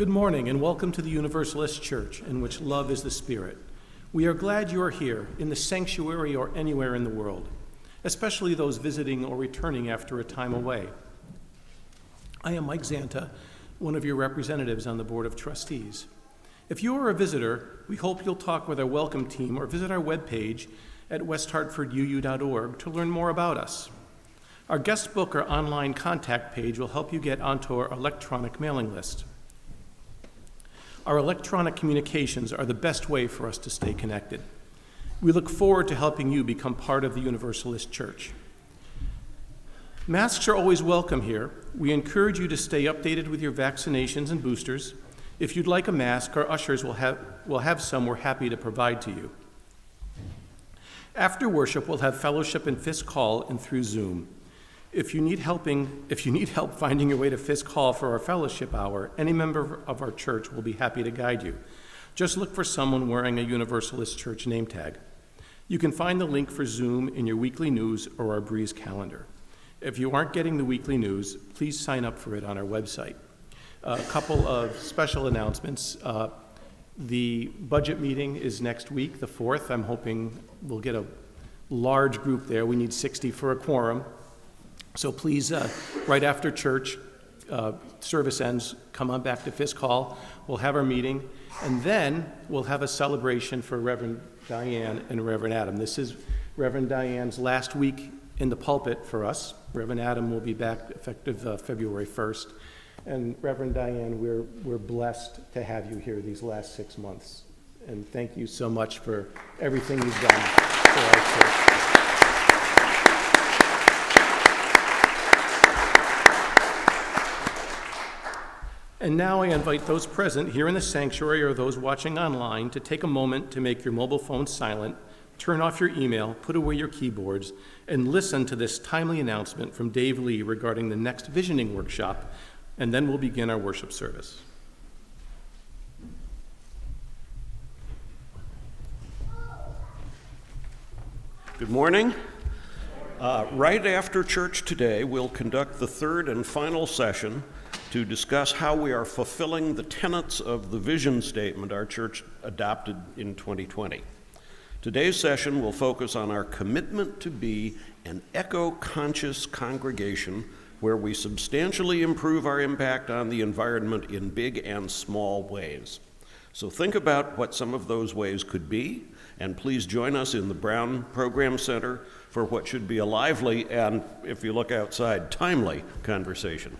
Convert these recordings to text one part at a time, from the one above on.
Good morning and welcome to the Universalist Church, in which love is the spirit. We are glad you are here in the sanctuary or anywhere in the world, especially those visiting or returning after a time away. I am Mike Zanta, one of your representatives on the Board of Trustees. If you are a visitor, we hope you'll talk with our welcome team or visit our webpage at westhartforduu.org to learn more about us. Our guest book or online contact page will help you get onto our electronic mailing list. Our electronic communications are the best way for us to stay connected. We look forward to helping you become part of the Universalist Church. Masks are always welcome here. We encourage you to stay updated with your vaccinations and boosters. If you'd like a mask, our ushers will have some we're happy to provide to you. After worship, we'll have fellowship in Fisk Hall and through Zoom. If you need help finding your way to Fisk Hall for our fellowship hour, any member of our church will be happy to guide you. Just look for someone wearing a Universalist Church name tag. You can find the link for Zoom in your weekly news or our Breeze calendar. If you aren't getting the weekly news, please sign up for it on our website. A couple of special announcements. The budget meeting is next week, the 4th. I'm hoping we'll get a large group there. We need 60 for a quorum. So please, right after church service ends, come on back to Fisk Hall. We'll have our meeting, and then we'll have a celebration for Reverend Dianne and Reverend Adam. This is Reverend Dianne's last week in the pulpit for us. Reverend Adam will be back effective February 1st. And Reverend Dianne, we're blessed to have you here these last 6 months. And thank you so much for everything you've done for our church. And now I invite those present here in the sanctuary or those watching online to take a moment to make your mobile phone silent, turn off your email, put away your keyboards, and listen to this timely announcement from Dave Lee regarding the next visioning workshop, and then we'll begin our worship service. Good morning. Right after church today, we'll conduct the third and final session to discuss how we are fulfilling the tenets of the vision statement our church adopted in 2020. Today's session will focus on our commitment to be an eco-conscious congregation where we substantially improve our impact on the environment in big and small ways. So think about what some of those ways could be, and please join us in the Brown Program Center for what should be a lively and, if you look outside, timely conversation.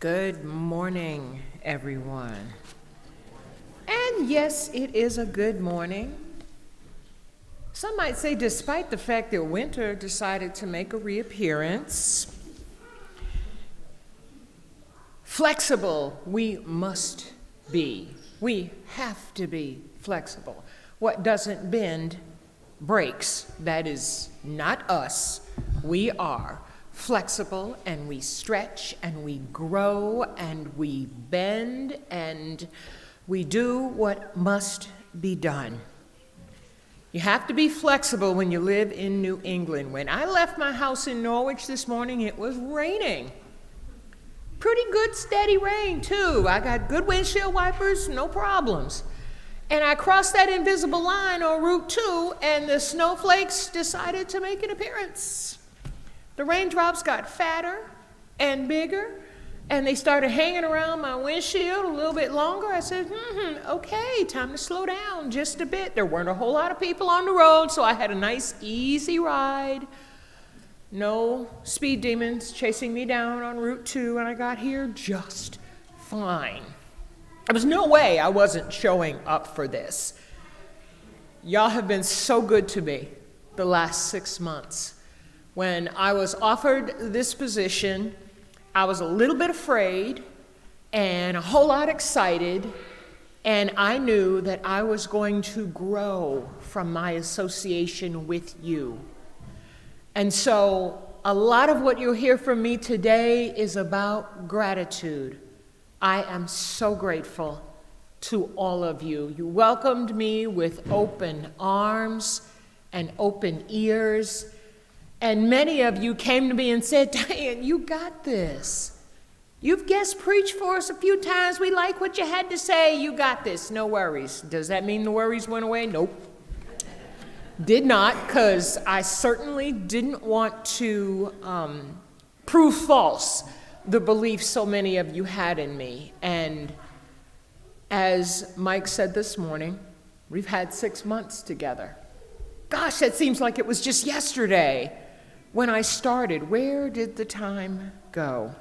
Good morning, everyone. And yes, it is a good morning. Some might say despite the fact that winter decided to make a reappearance. Flexible, we must be. We have to be flexible. What doesn't bend breaks. That is not us. We are flexible, and we stretch, and we grow, and we bend, and we do what must be done. You have to be flexible when you live in New England. When I left my house in Norwich this morning, it was raining. Pretty good steady rain, too. I got good windshield wipers, no problems. And I crossed that invisible line on Route 2, and the snowflakes decided to make an appearance. The raindrops got fatter and bigger, and they started hanging around my windshield a little bit longer. I said, okay, time to slow down just a bit. There weren't a whole lot of people on the road, so I had a nice, easy ride. No speed demons chasing me down on Route 2, and I got here just fine. There was no way I wasn't showing up for this. Y'all have been so good to me the last 6 months. When I was offered this position, I was a little bit afraid and a whole lot excited, and I knew that I was going to grow from my association with you. And so a lot of what you'll hear from me today is about gratitude. I am so grateful to all of you. You welcomed me with open arms and open ears. And many of you came to me and said, Dianne, you got this. You've guest preached for us a few times. We like what you had to say. You got this. No worries. Does that mean the worries went away? Nope. Did not, because I certainly didn't want to prove false the belief so many of you had in me. And as Mike said this morning, we've had 6 months together. Gosh, that seems like it was just yesterday when I started. Where did the time go?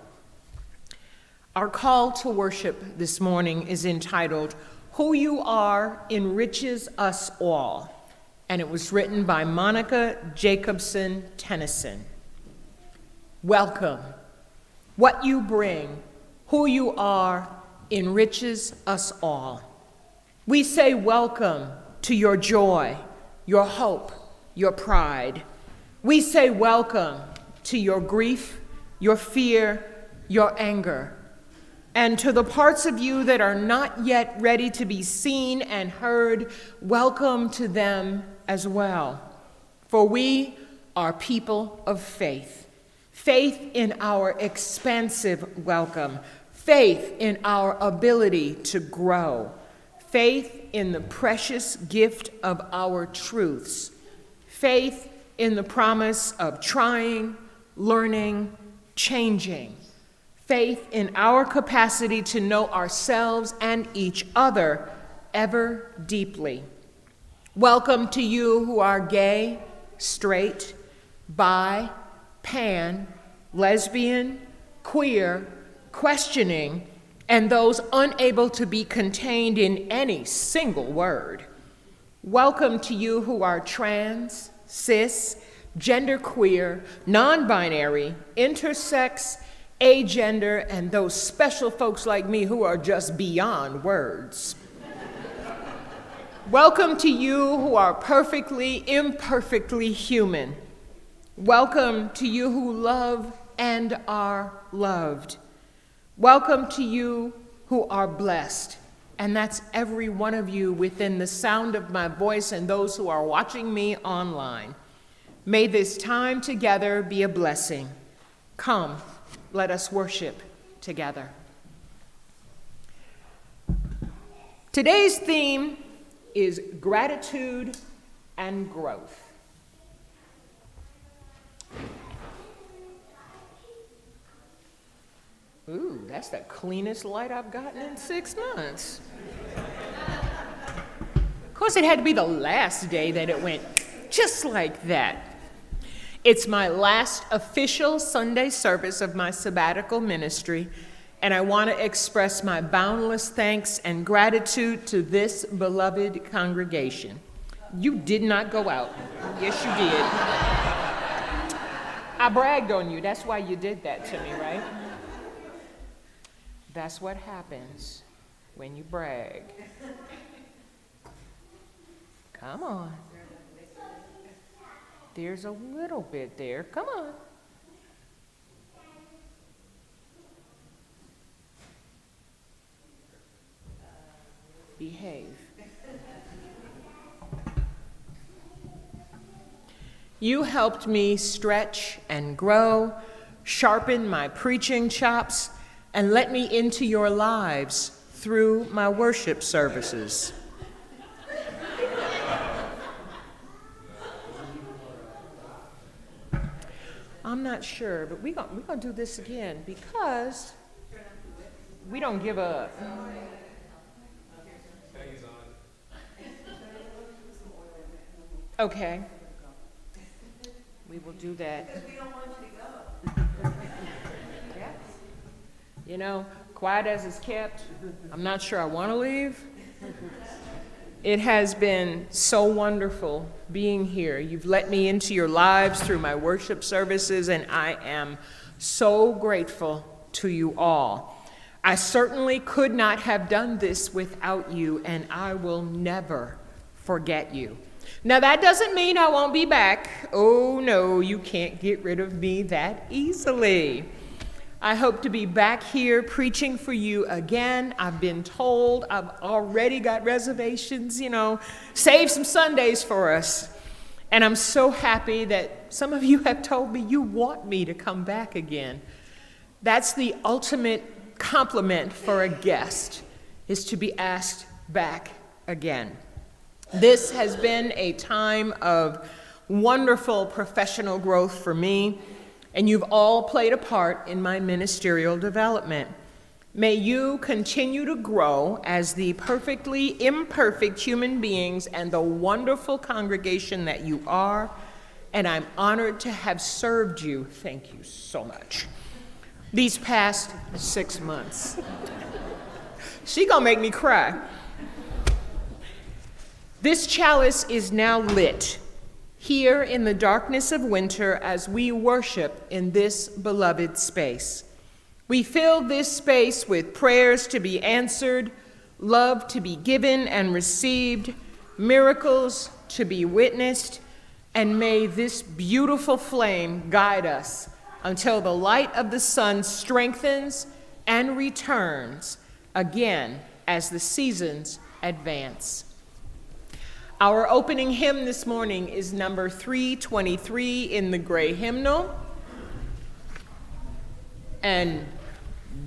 Our call to worship this morning is entitled, Who You Are Enriches Us All, and it was written by Monica Jacobson Tennyson. Welcome. What you bring, who you are, enriches us all. We say welcome to your joy, your hope, your pride. We say welcome to your grief, your fear, your anger, and to the parts of you that are not yet ready to be seen and heard, welcome to them as well. For we are people of faith. Faith in our expansive welcome. Faith in our ability to grow. Faith in the precious gift of our truths. Faith in the promise of trying, learning, changing. Faith in our capacity to know ourselves and each other ever deeply. Welcome to you who are gay, straight, bi, pan, lesbian, queer, questioning, and those unable to be contained in any single word. Welcome to you who are trans, cis, genderqueer, non-binary, intersex, agender, and those special folks like me who are just beyond words. Welcome to you who are perfectly, imperfectly human. Welcome to you who love and are loved. Welcome to you who are blessed. And that's every one of you within the sound of my voice and those who are watching me online. May this time together be a blessing. Come, let us worship together. Today's theme is gratitude and growth. Ooh, that's the cleanest light I've gotten in 6 months. Of course, it had to be the last day that it went just like that. It's my last official Sunday service of my sabbatical ministry, And I want to express my boundless thanks and gratitude to this beloved congregation. You did not go out. Yes, you did. I bragged on you. That's why you did that to me, right? That's what happens when you brag. Come on. There's a little bit there. Come on. Behave. You helped me stretch and grow, sharpen my preaching chops, and let me into your lives through my worship services. I'm not sure, but we're gonna do this again because we don't give up. Okay. We will do that. Because we don't want you to go. You know, quiet as it's kept, I'm not sure I want to leave. It has been so wonderful being here. You've let me into your lives through my worship services, and I am so grateful to you all. I certainly could not have done this without you, and I will never forget you. Now, that doesn't mean I won't be back. Oh, no, you can't get rid of me that easily. I hope to be back here preaching for you again. I've been told I've already got reservations, save some Sundays for us. And I'm so happy that some of you have told me you want me to come back again. That's the ultimate compliment for a guest, is to be asked back again. This has been a time of wonderful professional growth for me, and you've all played a part in my ministerial development. May you continue to grow as the perfectly imperfect human beings and the wonderful congregation that you are, and I'm honored to have served you. Thank you so much. These past 6 months. She gonna make me cry. This chalice is now lit here in the darkness of winter as we worship in this beloved space. We fill this space with prayers to be answered, love to be given and received, miracles to be witnessed, and may this beautiful flame guide us until the light of the sun strengthens and returns again as the seasons advance. Our opening hymn this morning is number 323 in the gray hymnal. And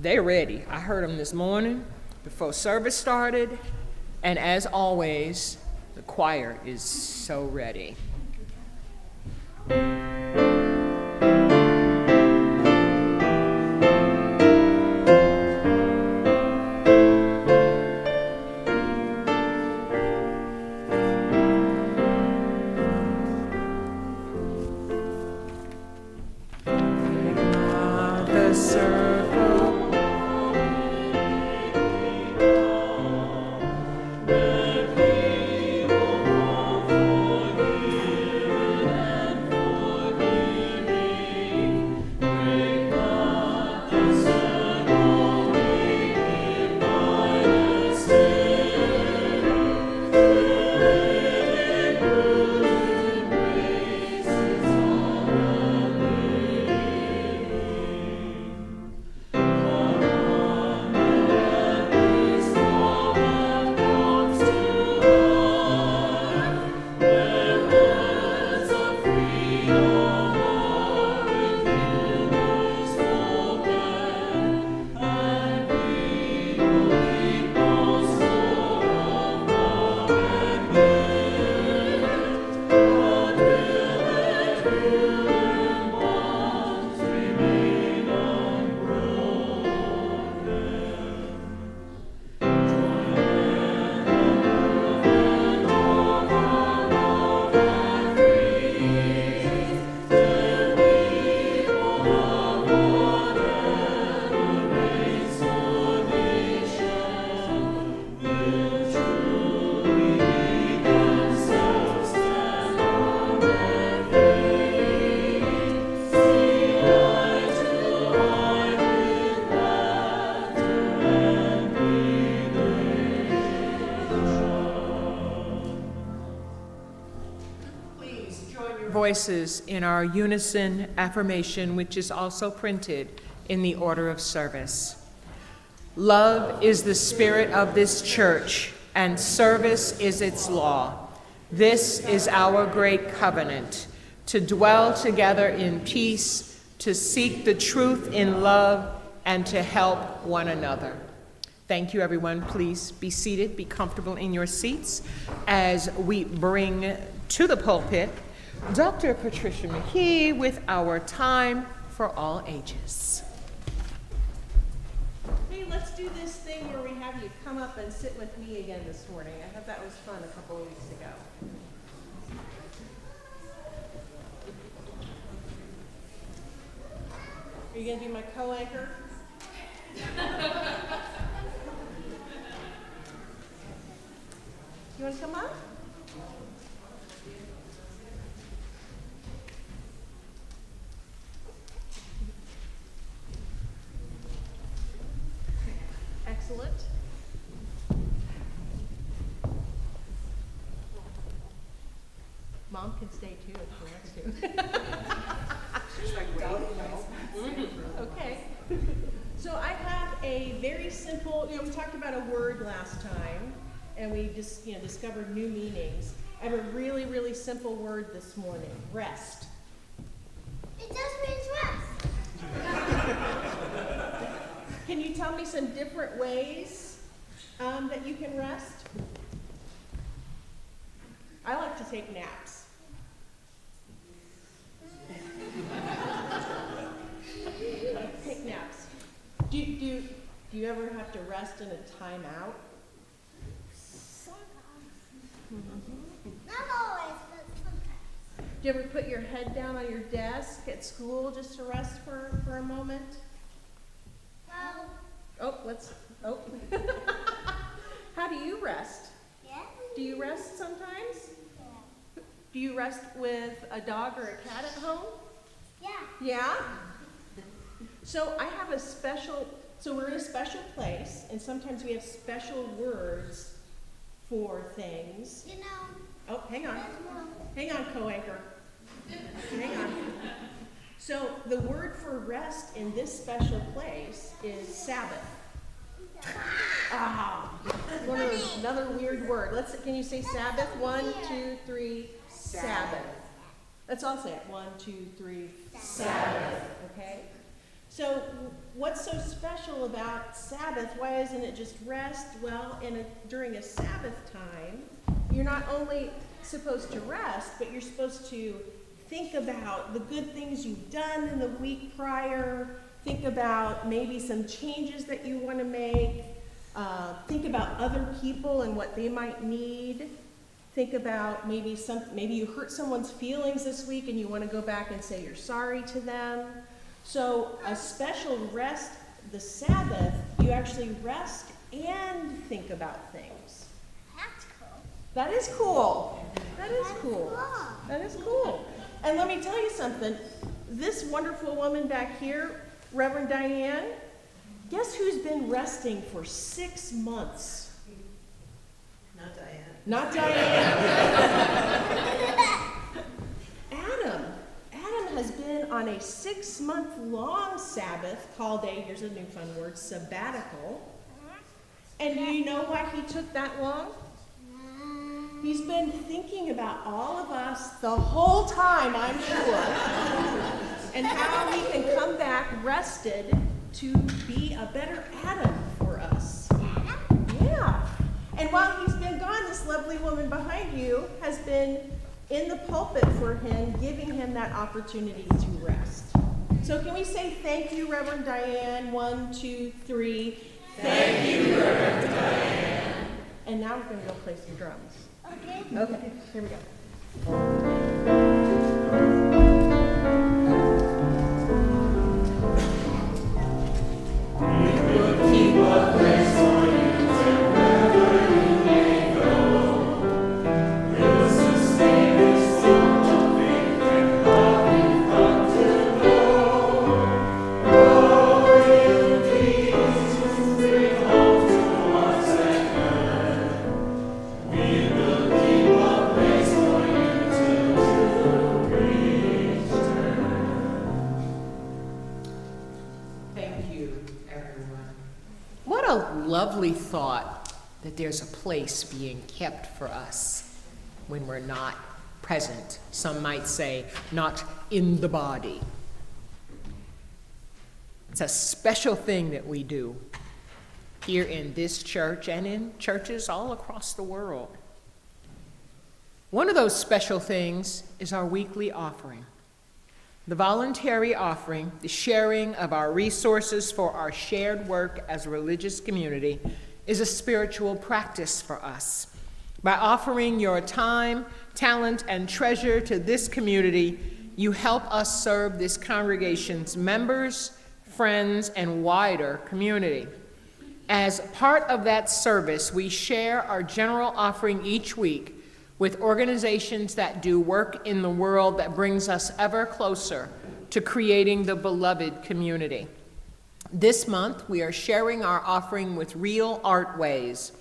they're ready. I heard them this morning before service started. And as always, the choir is so ready. voices in our Unison Affirmation, which is also printed in the order of service. Love is the spirit of this church, and service is its law. This is our great covenant, to dwell together in peace, to seek the truth in love, and to help one another. Thank you, everyone. Please be seated, be comfortable in your seats as we bring to the pulpit Dr. Patricia McKee with our Time for All Ages. Hey, let's do this thing where we have you come up and sit with me again this morning. I thought that was fun a couple of weeks ago. Are you going to be my co-anchor? You want to come up? Excellent. Mom can stay too if she wants to. Okay. So I have a very simple, we talked about a word last time, and we just, discovered new meanings. I have a really, really simple word this morning, rest. It just means rest. Can you tell me some different ways that you can rest? I like to take naps. Take naps. Do you ever have to rest in a timeout? Not always, but sometimes. Do you ever put your head down on your desk at school just to rest for a moment? Well, Oh. How do you rest? yeah. Do you rest sometimes? Yeah. Do you rest with a dog or a cat at home? Yeah. Yeah? So I have we're in a special place, and sometimes we have special words for things. You know, Oh, hang on. there's more. Hang on, co-anchor. Hang on. So the word for rest in this special place is Sabbath. Another weird word. Can you say Sabbath? 1, 2, 3, Sabbath. Let's all say it. 1, 2, 3, Sabbath. Okay? So what's so special about Sabbath? Why isn't it just rest? Well, during a Sabbath time, you're not only supposed to rest, but you're supposed to think about the good things you've done in the week prior. Think about maybe some changes that you want to make. Think about other people and what they might need. Think about maybe you hurt someone's feelings this week and you want to go back and say you're sorry to them. So a special rest, the Sabbath, you actually rest and think about things. That's cool. That is cool. That is That's cool. cool. That is cool. And let me tell you something. This wonderful woman back here, Reverend Dianne, guess who's been resting for 6 months? Not Diane. Not Dianne. Adam has been on a 6-month-long Sabbath called here's a new fun word, sabbatical. And do you know why he took that long? He's been thinking about all of us the whole time, I'm sure, and how he can come back rested to be a better Adam for us. Yeah. And while he's been gone, this lovely woman behind you has been in the pulpit for him, giving him that opportunity to rest. So can we say thank you, Reverend Dianne? 1, 2, 3. Thank you, Reverend Dianne. And now we're going to go play some drums. Okay. Okay, here we go. lovely thought that there's a place being kept for us when we're not present. Some might say, not in the body. It's a special thing that we do here in this church and in churches all across the world. One of those special things is our weekly offering. The voluntary offering, the sharing of our resources for our shared work as a religious community, is a spiritual practice for us. By offering your time, talent, and treasure to this community, you help us serve this congregation's members, friends, and wider community. As part of that service, we share our general offering each week with organizations that do work in the world that brings us ever closer to creating the beloved community. This month, we are sharing our offering with Real Artways.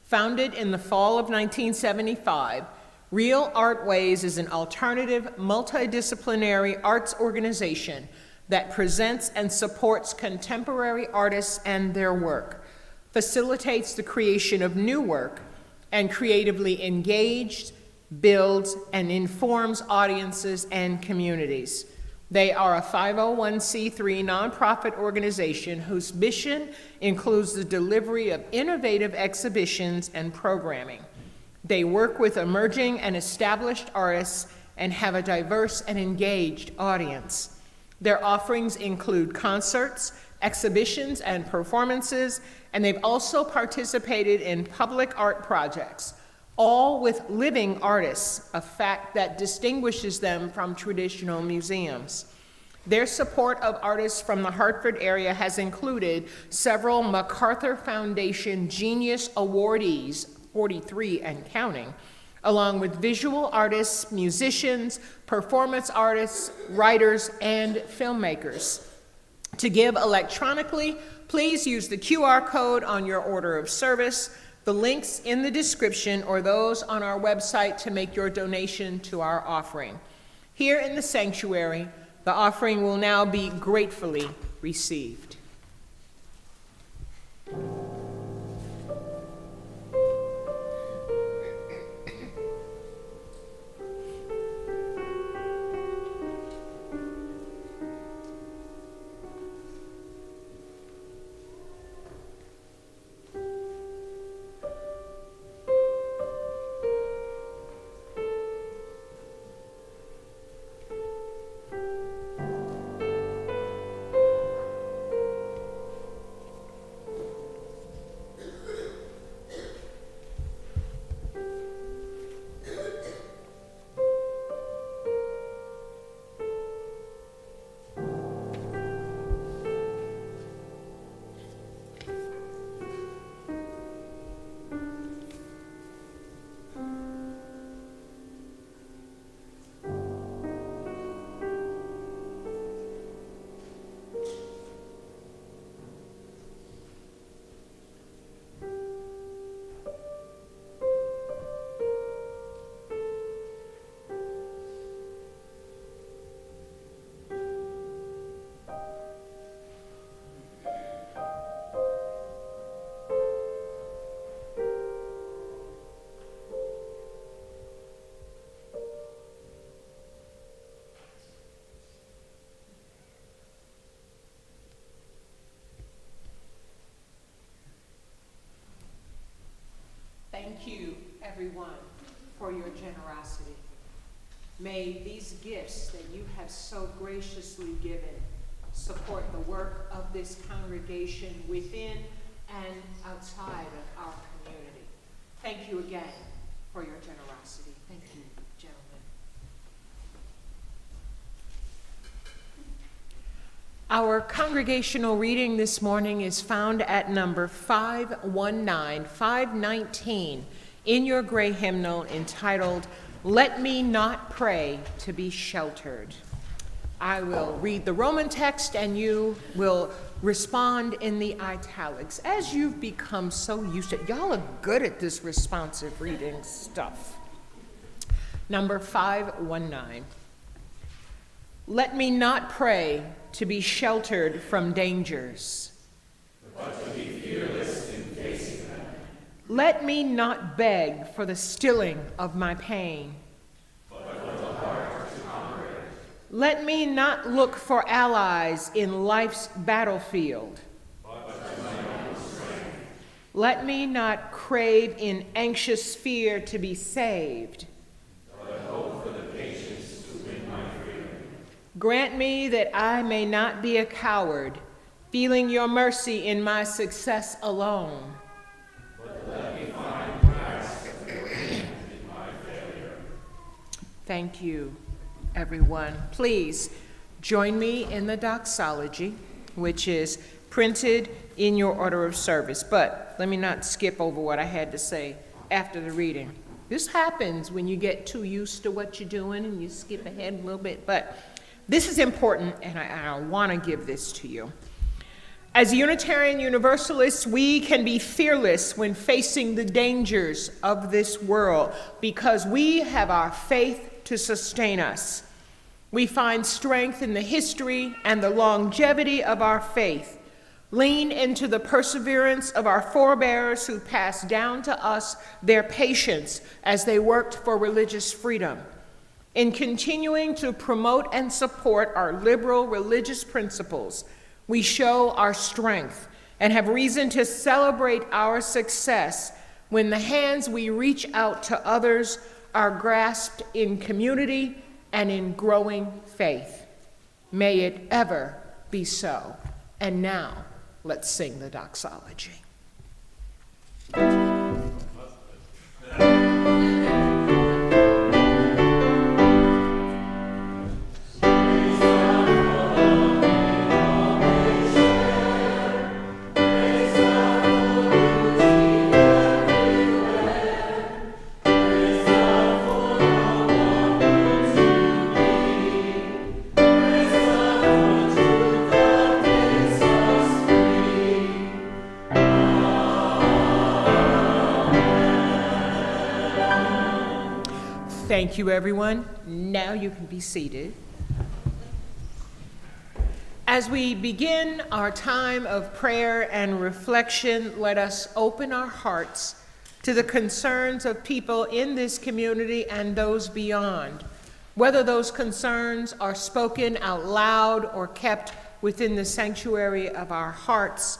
Founded in the fall of 1975, Real Artways is an alternative, multidisciplinary arts organization that presents and supports contemporary artists and their work, facilitates the creation of new work, and creatively engaged, builds, and informs audiences and communities. They are a 501c3 nonprofit organization whose mission includes the delivery of innovative exhibitions and programming. They work with emerging and established artists and have a diverse and engaged audience. Their offerings include concerts, exhibitions, and performances, and they've also participated in public art projects, all with living artists, a fact that distinguishes them from traditional museums. Their support of artists from the Hartford area has included several MacArthur Foundation Genius Awardees, 43 and counting, along with visual artists, musicians, performance artists, writers, and filmmakers. To give electronically, please use the QR code on your order of service, the links in the description, or those on our website to make your donation to our offering. Here in the sanctuary, the offering will now be gratefully received. Thank you, everyone, for your generosity. May these gifts that you have so graciously given support the work of this congregation within and outside of our community. Thank you again for your generosity. Thank you, gentlemen. Our congregational reading this morning is found at number 519 in your gray hymnal entitled, "Let Me Not Pray to Be Sheltered." I will read the Roman text and you will respond in the italics, as you've become so used to it. Y'all are good at this responsive reading stuff. Number 519. Let me not pray to be sheltered from dangers, but to be fearless in facing Let me not beg for the stilling of my pain. Let me not look for allies in life's battlefield. Let me not crave in anxious fear to be saved. Grant me that I may not be a coward, feeling your mercy in my success alone. Thank you, everyone. Please join me in the doxology, which is printed in your order of service. But let me not skip over what I had to say after the reading. This happens when you get too used to what you're doing and you skip ahead a little bit. But this is important, and I want to give this to you. As Unitarian Universalists, we can be fearless when facing the dangers of this world because we have our faith to sustain us. We find strength in the history and the longevity of our faith. Lean into the perseverance of our forebears who passed down to us their patience as they worked for religious freedom. In continuing to promote and support our liberal religious principles, we show our strength and have reason to celebrate our success when the hands we reach out to others are grasped in community and in growing faith. May it ever be so. And now, let's sing the doxology. Thank you, everyone. Now you can be seated. As we begin our time of prayer and reflection, let us open our hearts to the concerns of people in this community and those beyond, whether those concerns are spoken out loud or kept within the sanctuary of our hearts.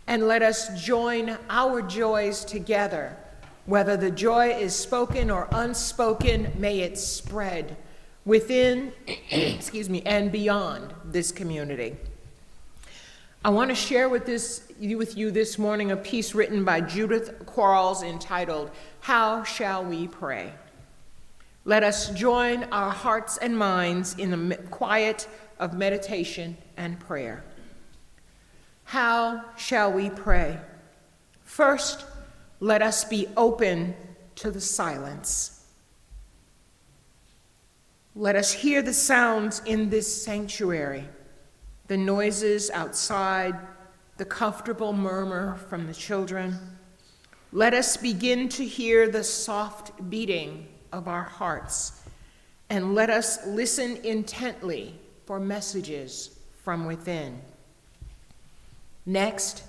And let us join our joys together. Whether the joy is spoken or unspoken, may it spread within, and beyond this community. I want to share with you this morning a piece written by Judith Quarles entitled, How Shall We Pray? Let us join our hearts and minds in the quiet of meditation and prayer. How shall we pray? First, let us be open to the silence. Let us hear the sounds in this sanctuary, the noises outside, the comfortable murmur from the children. Let us begin to hear the soft beating of our hearts, and let us listen intently for messages from within. Next,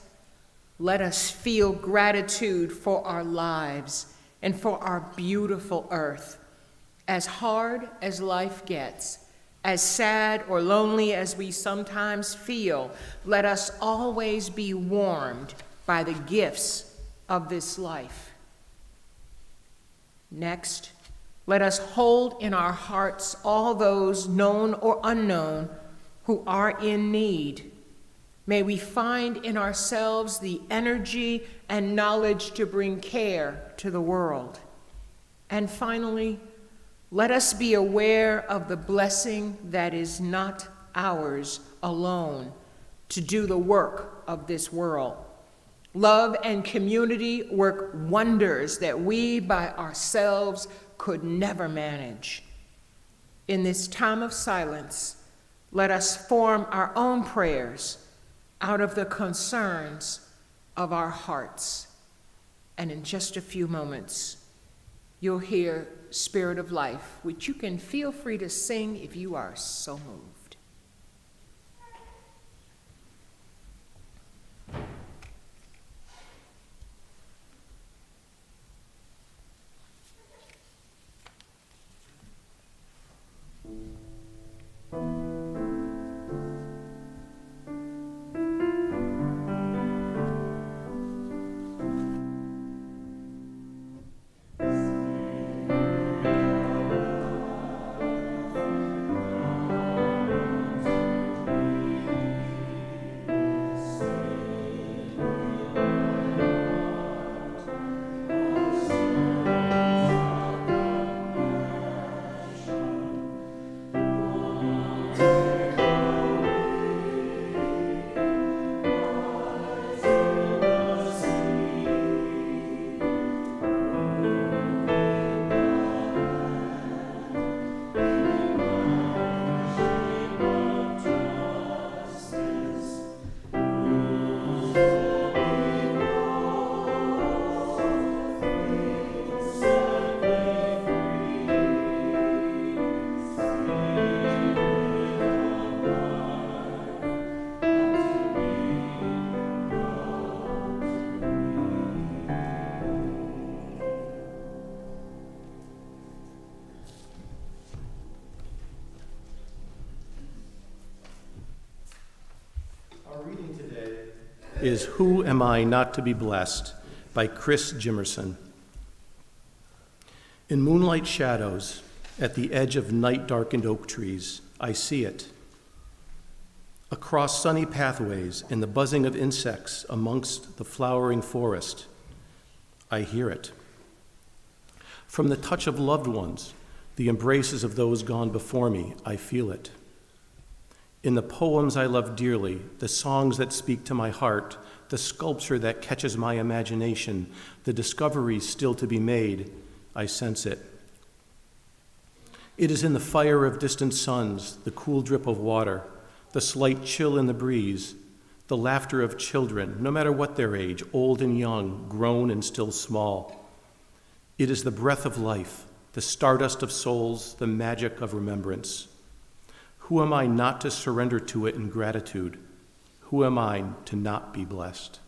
let us feel gratitude for our lives and for our beautiful earth. As hard as life gets, as sad or lonely as we sometimes feel, let us always be warmed by the gifts of this life. Next, let us hold in our hearts all those known or unknown who are in need. May we find in ourselves the energy and knowledge to bring care to the world. And finally, let us be aware of the blessing that is not ours alone to do the work of this world. Love and community work wonders that we by ourselves could never manage. In this time of silence, let us form our own prayers out of the concerns of our hearts. And in just a few moments, you'll hear Spirit of Life, which you can feel free to sing if you are so moved. is Who Am I Not to Be Blessed by Chris Jimerson. In moonlight shadows, at the edge of night-darkened oak trees, I see it. Across sunny pathways and the buzzing of insects amongst the flowering forest, I hear it. From the touch of loved ones, the embraces of those gone before me, I feel it. In the poems I love dearly, the songs that speak to my heart, the sculpture that catches my imagination, the discoveries still to be made, I sense it. It is in the fire of distant suns, the cool drip of water, the slight chill in the breeze, the laughter of children, no matter what their age, old and young, grown and still small. It is the breath of life, the stardust of souls, the magic of remembrance. Who am I not to surrender to it in gratitude? Who am I to not be blessed?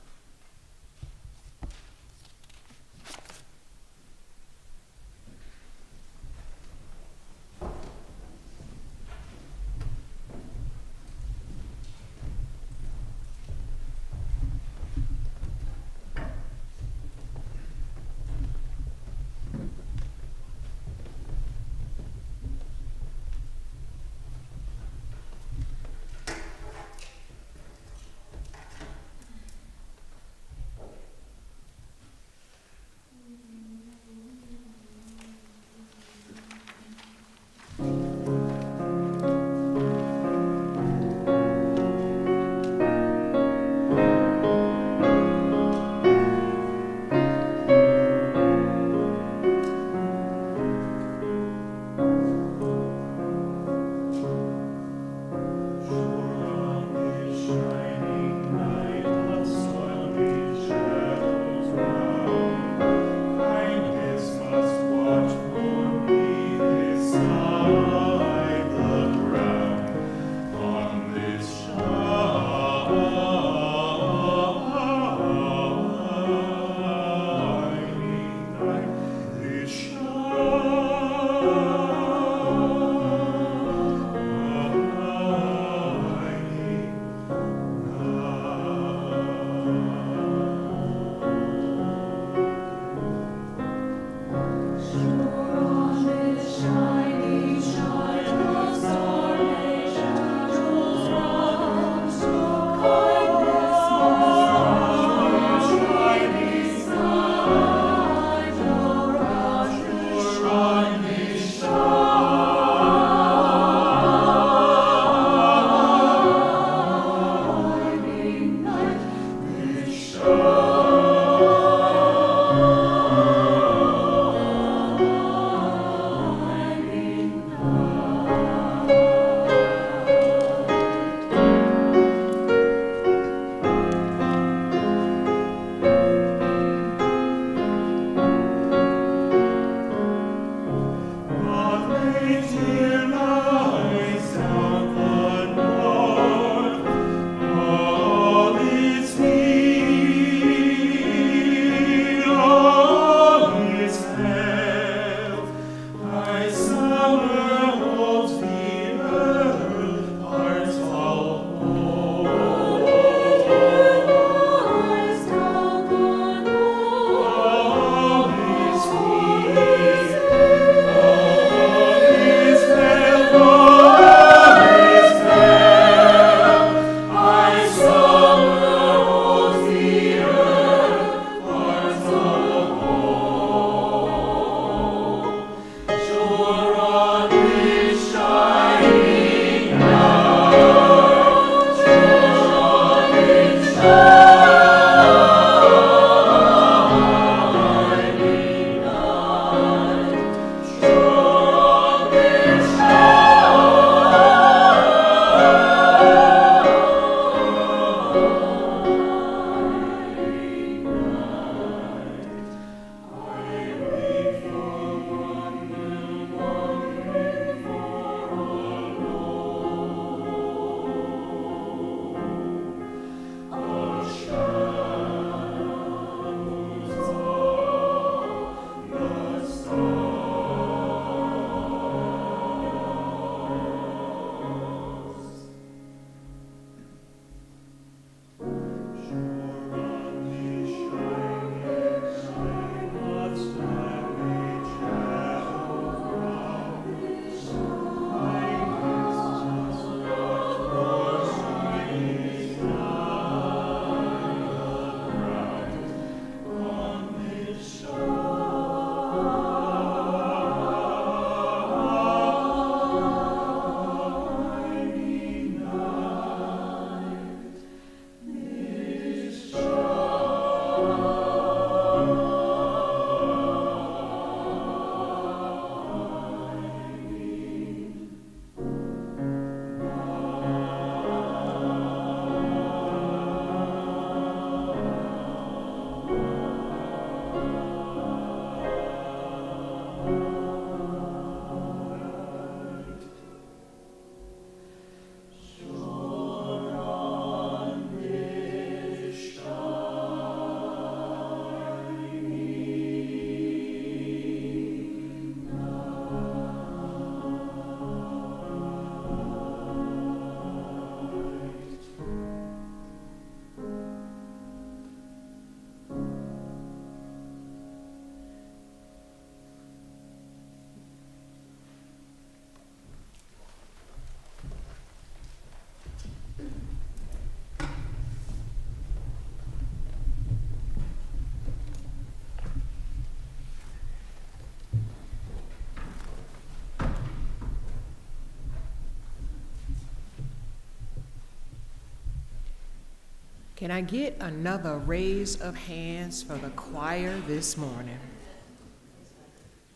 Can I get another raise of hands for the choir this morning?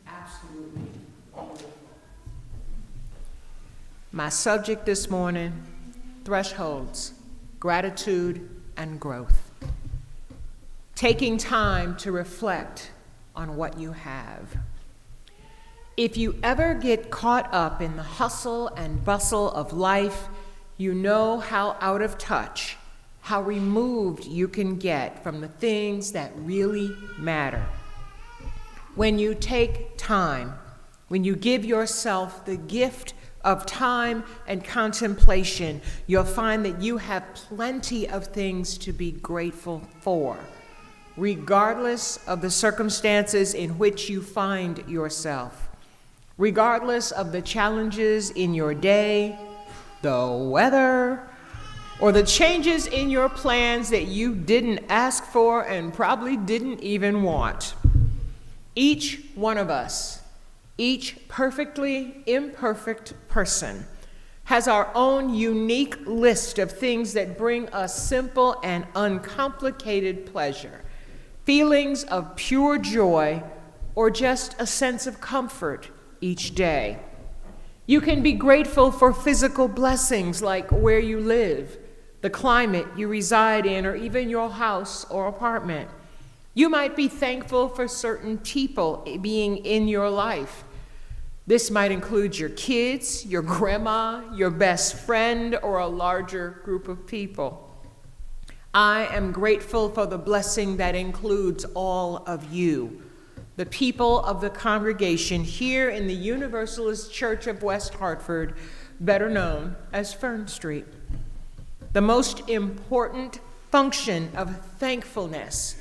Absolutely. My subject this morning, thresholds, gratitude, and growth. Taking time to reflect on what you have. If you ever get caught up in the hustle and bustle of life, you know how out of touch, how removed you can get from the things that really matter. When you take time, when you give yourself the gift of time and contemplation, you'll find that you have plenty of things to be grateful for, regardless of the circumstances in which you find yourself, regardless of the challenges in your day, the weather, or the changes in your plans that you didn't ask for and probably didn't even want. Each one of us, each perfectly imperfect person, has our own unique list of things that bring us simple and uncomplicated pleasure, feelings of pure joy, or just a sense of comfort each day. You can be grateful for physical blessings like where you live, the climate you reside in, or even your house or apartment. You might be thankful for certain people being in your life. This might include your kids, your grandma, your best friend, or a larger group of people. I am grateful for the blessing that includes all of you, the people of the congregation here in the Universalist Church of West Hartford, better known as Fern Street. The most important function of thankfulness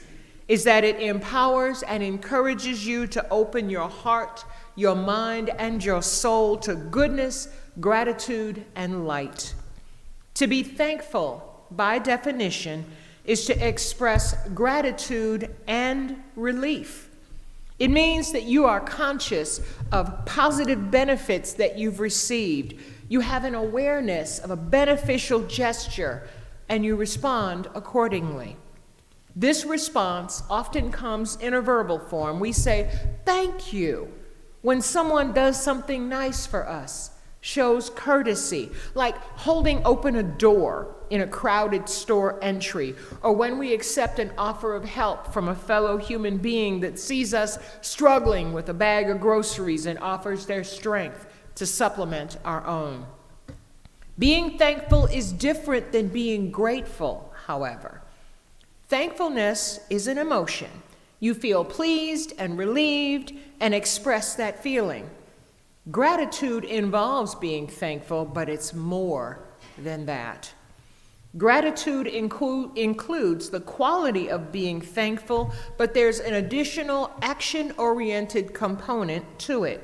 is that it empowers and encourages you to open your heart, your mind, and your soul to goodness, gratitude, and light. To be thankful, by definition, is to express gratitude and relief. It means that you are conscious of positive benefits that you've received. You have an awareness of a beneficial gesture, and you respond accordingly. This response often comes in a verbal form. We say, "Thank you," when someone does something nice for us, shows courtesy, like holding open a door in a crowded store entry, or when we accept an offer of help from a fellow human being that sees us struggling with a bag of groceries and offers their strength to supplement our own. Being thankful is different than being grateful, however. Thankfulness is an emotion. You feel pleased and relieved and express that feeling. Gratitude involves being thankful, but it's more than that. Gratitude includes the quality of being thankful, but there's an additional action-oriented component to it.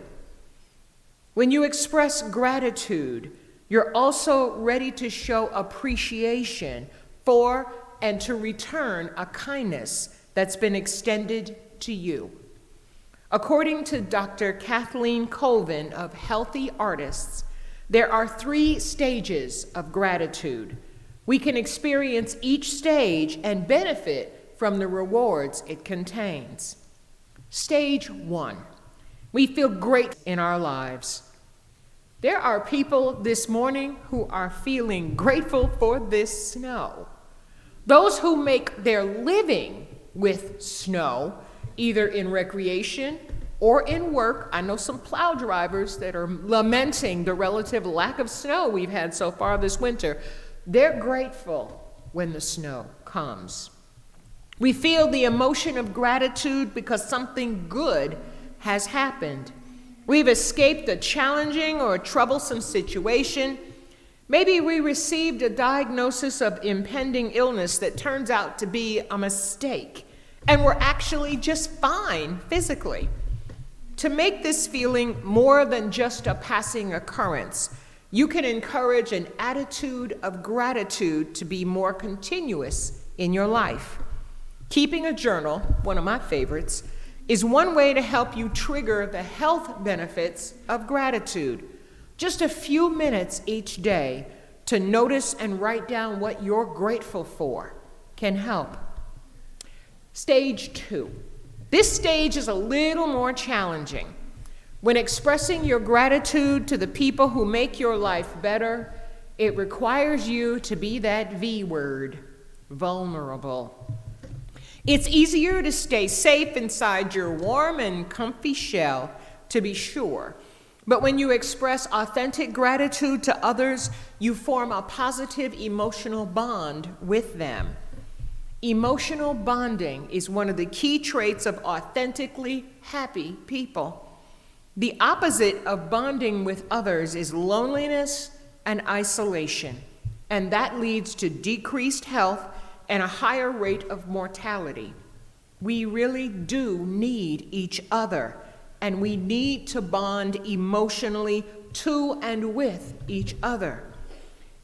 When you express gratitude, you're also ready to show appreciation for and to return a kindness that's been extended to you. According to Dr. Kathleen Colvin of Healthy Artists, there are 3 stages of gratitude. We can experience each stage and benefit from the rewards it contains. Stage 1, we feel great in our lives. There are people this morning who are feeling grateful for this snow. Those who make their living with snow, either in recreation or in work. I know some plow drivers that are lamenting the relative lack of snow we've had so far this winter. They're grateful when the snow comes. We feel the emotion of gratitude because something good has happened. We've escaped a challenging or a troublesome situation. Maybe we received a diagnosis of impending illness that turns out to be a mistake, and we're actually just fine physically. To make this feeling more than just a passing occurrence, you can encourage an attitude of gratitude to be more continuous in your life. Keeping a journal, one of my favorites, is one way to help you trigger the health benefits of gratitude. Just a few minutes each day to notice and write down what you're grateful for can help. Stage 2. This stage is a little more challenging. When expressing your gratitude to the people who make your life better, it requires you to be that V word, vulnerable. It's easier to stay safe inside your warm and comfy shell, to be sure. But when you express authentic gratitude to others, you form a positive emotional bond with them. Emotional bonding is one of the key traits of authentically happy people. The opposite of bonding with others is loneliness and isolation, and that leads to decreased health and a higher rate of mortality. We really do need each other, and we need to bond emotionally to and with each other.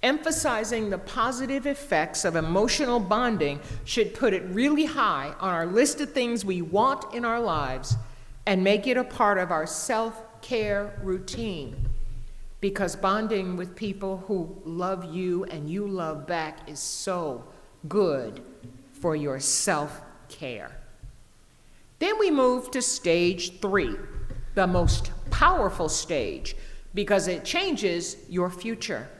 Emphasizing the positive effects of emotional bonding should put it really high on our list of things we want in our lives and make it a part of our self-care routine. Because bonding with people who love you and you love back is so good for your self-care. Then we move to stage 3, the most powerful stage, because it changes your future.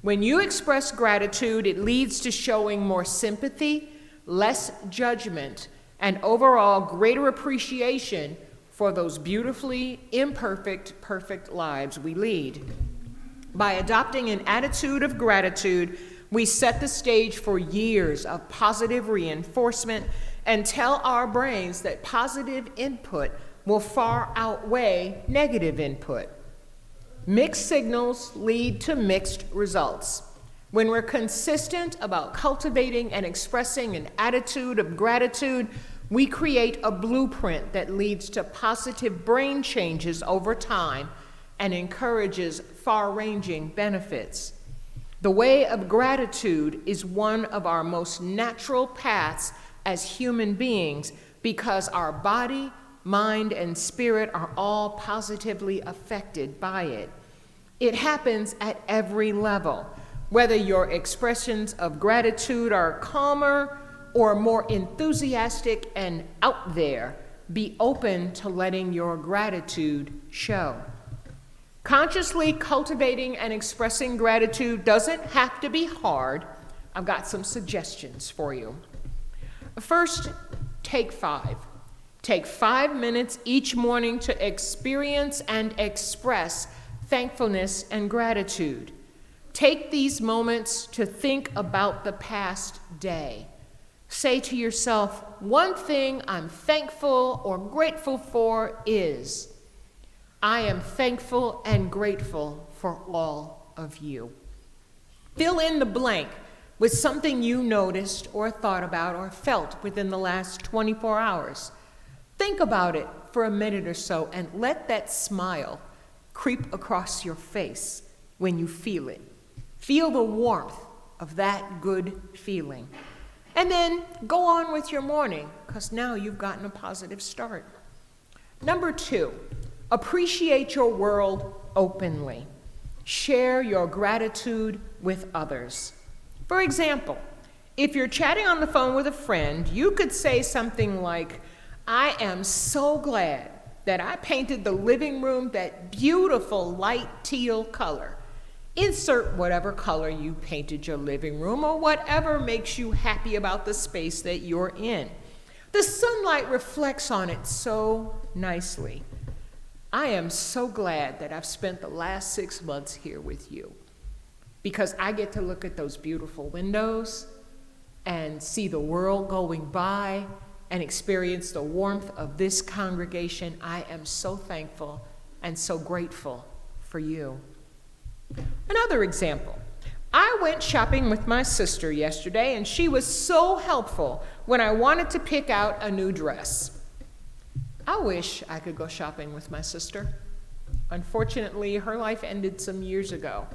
When you express gratitude, it leads to showing more sympathy, less judgment, and overall greater appreciation for those beautifully imperfect, perfect lives we lead. By adopting an attitude of gratitude, we set the stage for years of positive reinforcement and tell our brains that positive input will far outweigh negative input. Mixed signals lead to mixed results. When we're consistent about cultivating and expressing an attitude of gratitude, we create a blueprint that leads to positive brain changes over time and encourages far-ranging benefits. The way of gratitude is one of our most natural paths as human beings because our body, mind, and spirit are all positively affected by it. It happens at every level, whether your expressions of gratitude are calmer or more enthusiastic and out there. Be open to letting your gratitude show. Consciously cultivating and expressing gratitude doesn't have to be hard. I've got some suggestions for you. First, take 5. Take 5 minutes each morning to experience and express thankfulness and gratitude. Take these moments to think about the past day. Say to yourself, one thing I'm thankful or grateful for is, I am thankful and grateful for all of you. Fill in the blank with something you noticed or thought about or felt within the last 24 hours. Think about it for a minute or so and let that smile creep across your face when you feel it. Feel the warmth of that good feeling. And then go on with your morning, because now you've gotten a positive start. Number 2, appreciate your world openly. Share your gratitude with others. For example, if you're chatting on the phone with a friend, you could say something like, I am so glad that I painted the living room that beautiful light teal color. Insert whatever color you painted your living room or whatever makes you happy about the space that you're in. The sunlight reflects on it so nicely. I am so glad that I've spent the last 6 months here with you because I get to look at those beautiful windows and see the world going by and experience the warmth of this congregation. I am so thankful and so grateful for you. Another example, I went shopping with my sister yesterday and she was so helpful when I wanted to pick out a new dress. I wish I could go shopping with my sister. Unfortunately, her life ended some years ago.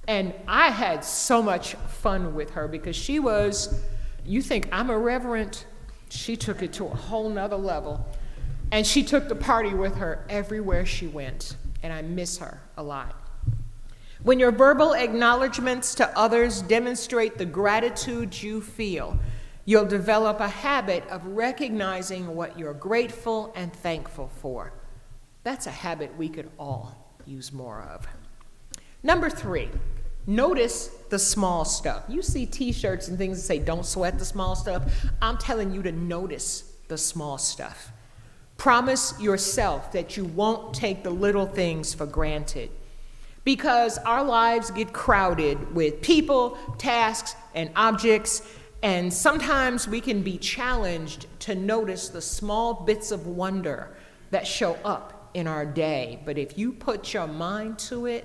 And I had so much fun with her because she was, you think I'm irreverent? She took it to a whole nother level. And she took the party with her everywhere she went. And I miss her a lot. When your verbal acknowledgments to others demonstrate the gratitude you feel, You'll develop a habit of recognizing what you're grateful and thankful for. That's a habit we could all use more of. Number 3, notice the small stuff. You see t-shirts and things that say, don't sweat the small stuff. I'm telling you to notice the small stuff. Promise yourself that you won't take the little things for granted, because our lives get crowded with people, tasks, and objects, and sometimes we can be challenged to notice the small bits of wonder that show up in our day. But if you put your mind to it,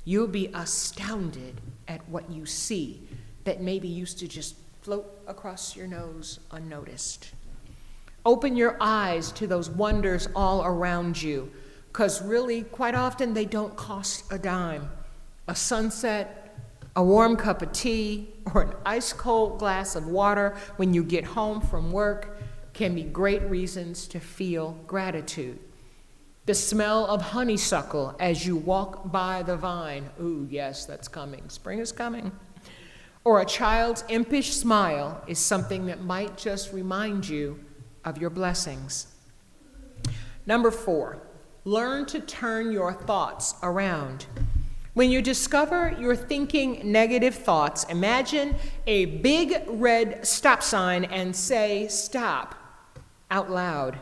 you'll be astounded at what you see that maybe used to just float across your nose unnoticed. Open your eyes to those wonders all around you, because really, quite often, they don't cost a dime. A sunset, a warm cup of tea, or an ice-cold glass of water when you get home from work can be great reasons to feel gratitude. The smell of honeysuckle as you walk by the vine. Ooh, yes, that's coming. Spring is coming. Or a child's impish smile is something that might just remind you of your blessings. Number 4, learn to turn your thoughts around. When you discover you're thinking negative thoughts, imagine a big red stop sign and say, stop, out loud.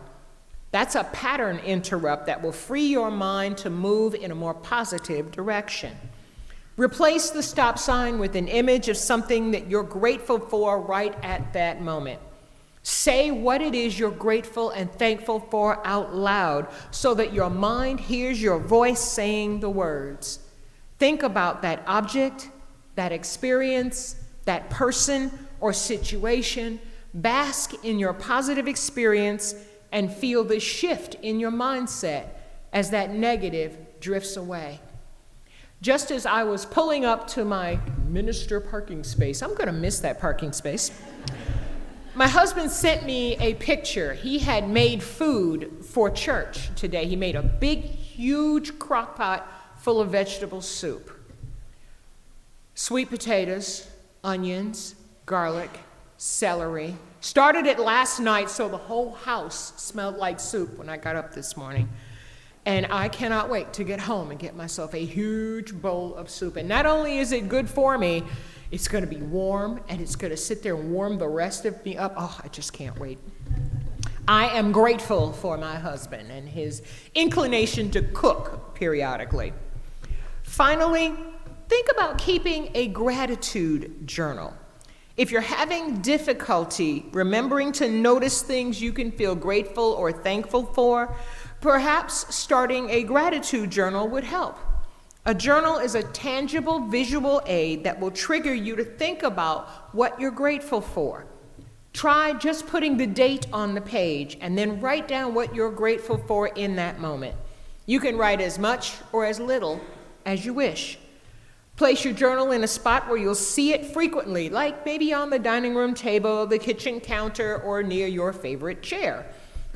That's a pattern interrupt that will free your mind to move in a more positive direction. Replace the stop sign with an image of something that you're grateful for right at that moment. Say what it is you're grateful and thankful for out loud so that your mind hears your voice saying the words. Think about that object, that experience, that person or situation. Bask in your positive experience and feel the shift in your mindset as that negative drifts away. Just as I was pulling up to my minister parking space, I'm going to miss that parking space. My husband sent me a picture. He had made food for church today. He made a big, huge crock pot full of vegetable soup. Sweet potatoes, onions, garlic, celery. Started it last night, so the whole house smelled like soup when I got up this morning. And I cannot wait to get home and get myself a huge bowl of soup. And not only is it good for me, it's going to be warm, and it's going to sit there and warm the rest of me up. Oh, I just can't wait. I am grateful for my husband and his inclination to cook periodically. Finally, think about keeping a gratitude journal. If you're having difficulty remembering to notice things you can feel grateful or thankful for, perhaps starting a gratitude journal would help. A journal is a tangible visual aid that will trigger you to think about what you're grateful for. Try just putting the date on the page and then write down what you're grateful for in that moment. You can write as much or as little as you wish. Place your journal in a spot where you'll see it frequently, like maybe on the dining room table, the kitchen counter, or near your favorite chair.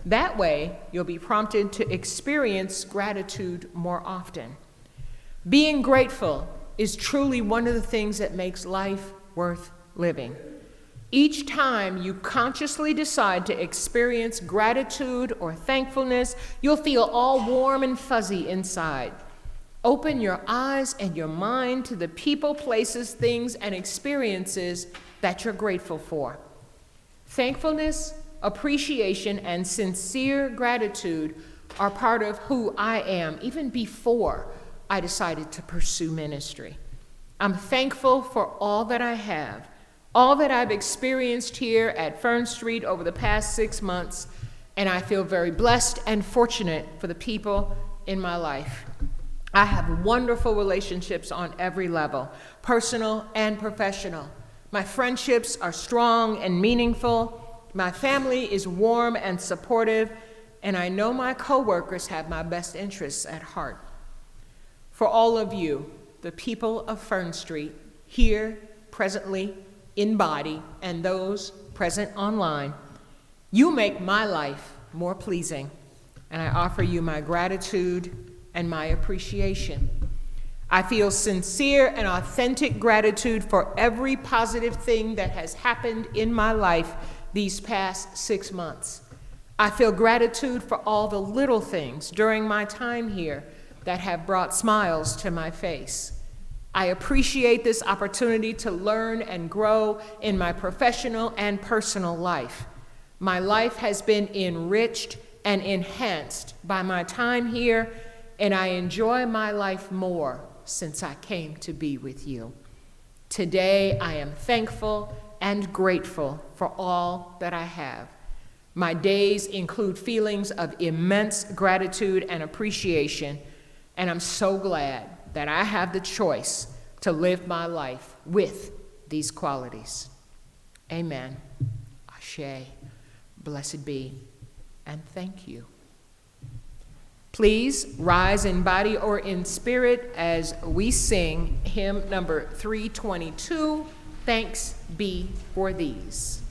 That way, you'll be prompted to experience gratitude more often. Being grateful is truly one of the things that makes life worth living. Each time you consciously decide to experience gratitude or thankfulness, you'll feel all warm and fuzzy inside. Open your eyes and your mind to the people, places, things, and experiences that you're grateful for. Thankfulness, appreciation, and sincere gratitude are part of who I am, even before I decided to pursue ministry. I'm thankful for all that I have, all that I've experienced here at Fern Street over the past 6 months, and I feel very blessed and fortunate for the people in my life. I have wonderful relationships on every level, personal and professional. My friendships are strong and meaningful. My family is warm and supportive, and I know my coworkers have my best interests at heart. For all of you, the people of Fern Street, here presently in body, and those present online, you make my life more pleasing, and I offer you my gratitude and my appreciation. I feel sincere and authentic gratitude for every positive thing that has happened in my life these past 6 months. I feel gratitude for all the little things during my time here that have brought smiles to my face. I appreciate this opportunity to learn and grow in my professional and personal life. My life has been enriched and enhanced by my time here, and I enjoy my life more since I came to be with you. Today, I am thankful and grateful for all that I have. My days include feelings of immense gratitude and appreciation, and I'm so glad that I have the choice to live my life with these qualities. Amen. Ashe. Blessed be, and thank you. Please rise in body or in spirit as we sing hymn number 322, Thanks Be for These.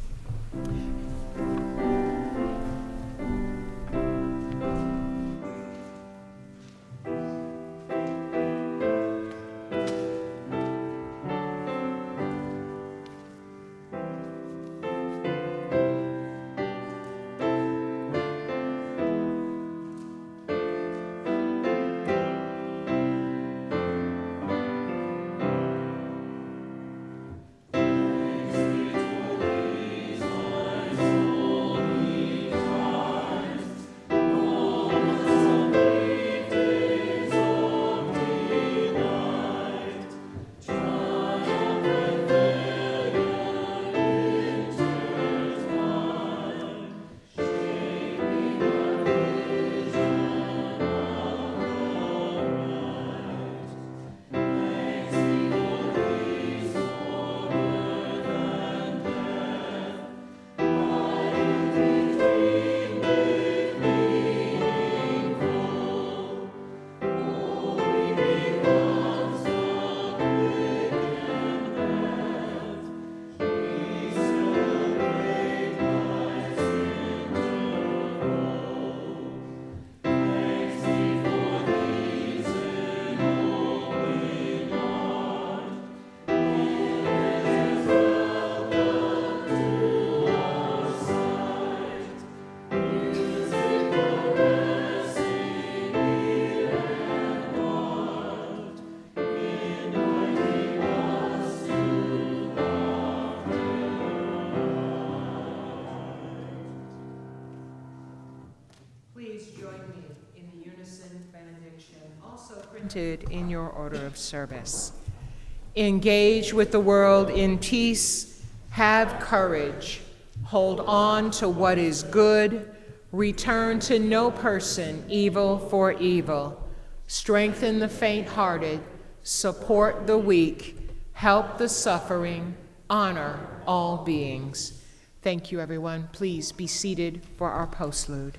Please join me in the Unison benediction, also printed in your order of service. Engage with the world in peace, have courage, hold on to what is good, return to no person evil for evil, strengthen the faint-hearted, support the weak, help the suffering, honor all beings. Thank you, everyone. Please be seated for our postlude.